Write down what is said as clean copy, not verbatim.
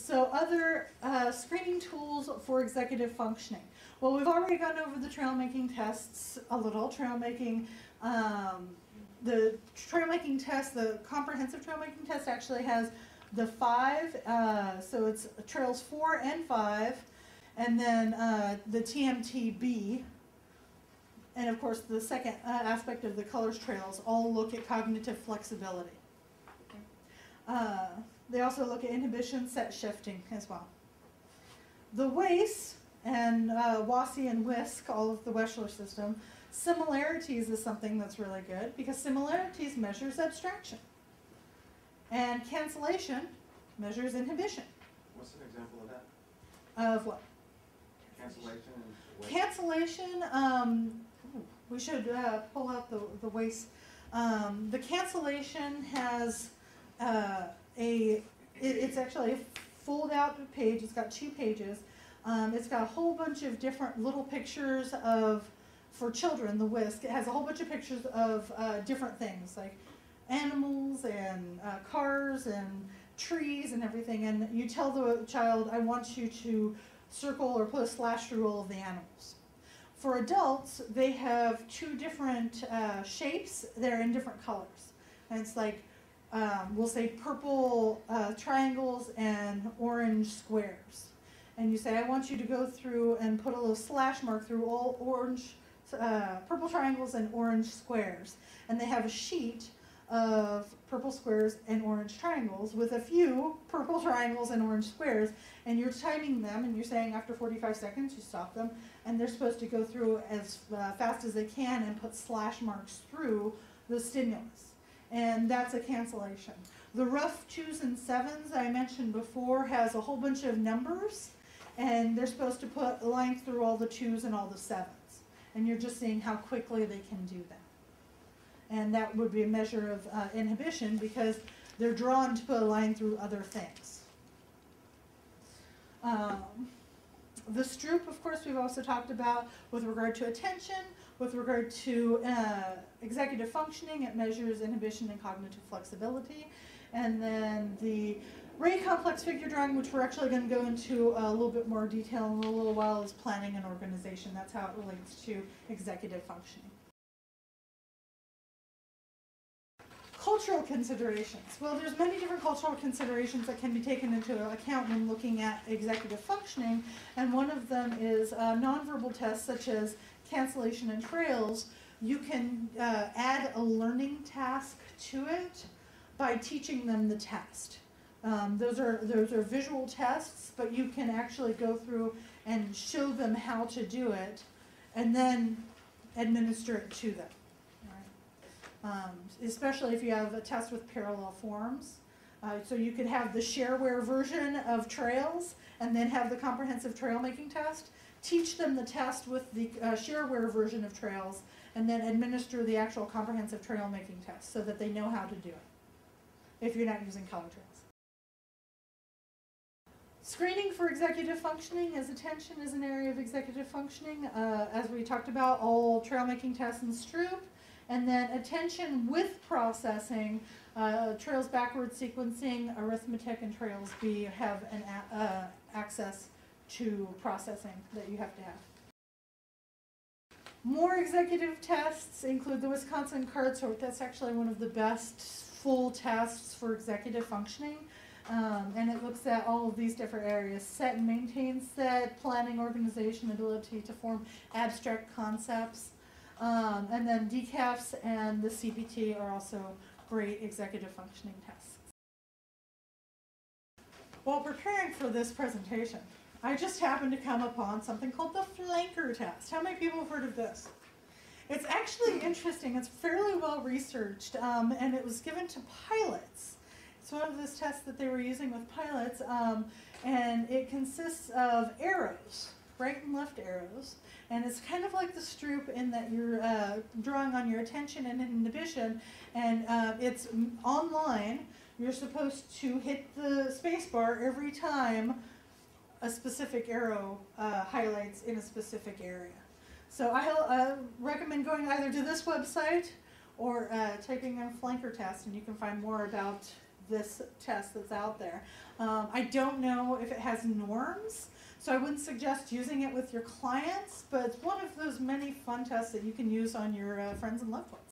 So other screening tools for executive functioning. Well, we've already gone over the trail making tests a little. Trail making, the trail making test, the comprehensive trail making test actually has the 5, so it's trails 4 and 5, and then the TMTB, and of course the second aspect of the colors trails all look at cognitive flexibility. They also look at inhibition, set shifting as well. The WACE and WASI and WISC, all of the Wechsler system, similarities is something that's really good because similarities measures abstraction. And cancellation measures inhibition. What's an example of that? Of what? Cancellation and cancellation, we should pull out the WACE. The cancellation has it's actually a fold out page. It's got 2 pages. It's got a whole bunch of different little pictures of, for children, the WISC. It has a whole bunch of pictures of different things like animals and cars and trees and everything. And you tell the child, I want you to circle or put a slash through all of the animals. For adults, they have 2 different shapes. They're in different colors. And it's like, we'll say purple triangles and orange squares. And you say, I want you to go through and put a little slash mark through all orange, purple triangles and orange squares. And they have a sheet of purple squares and orange triangles with a few purple triangles and orange squares, and you're timing them, and you're saying after 45 seconds you stop them, and they're supposed to go through as fast as they can and put slash marks through the stimulus. And that's a cancellation. The rough 2s and 7s I mentioned before has a whole bunch of numbers, and they're supposed to put lines through all the 2s and all the 7s. And you're just seeing how quickly they can do that. And that would be a measure of inhibition because they're drawn to put a line through other things. The Stroop, of course, we've also talked about with regard to attention, with regard to executive functioning. It measures inhibition and cognitive flexibility. And then the Ray complex figure drawing, which we're actually going to go into a little bit more detail in a little while, is planning and organization. That's how it relates to executive functioning. Cultural considerations. Well, there's many different cultural considerations that can be taken into account when looking at executive functioning, and one of them is nonverbal tests such as cancellation and trails. You can add a learning task to it by teaching them the test. Those are visual tests, but you can actually go through and show them how to do it and then administer it to them. Especially if you have a test with parallel forms. So you could have the shareware version of trails and then have the comprehensive trail making test. Teach them the test with the shareware version of trails and then administer the actual comprehensive trail making test so that they know how to do it if you're not using color trails. Screening for executive functioning, as attention is an area of executive functioning. As we talked about, all trail making tests in Stroop. And then attention with processing, trails backward sequencing, arithmetic, and trails B have an access to processing that you have to have. More executive tests include the Wisconsin card sort. That's actually one of the best full tests for executive functioning. And it looks at all of these different areas: set and maintain set, planning, organization, ability to form abstract concepts. And then DCAFs and the CPT are also great executive functioning tests. While preparing for this presentation, I just happened to come upon something called the flanker test. How many people have heard of this? It's actually interesting. It's fairly well researched, and it was given to pilots. It's one of those tests that they were using with pilots, and it consists of arrows, right and left arrows. And it's kind of like the Stroop in that you're drawing on your attention and inhibition, and it's online. You're supposed to hit the space bar every time a specific arrow highlights in a specific area. So I recommend going either to this website or typing in flanker test, and you can find more about this test that's out there. I don't know if it has norms, so I wouldn't suggest using it with your clients, but it's one of those many fun tests that you can use on your friends and loved ones.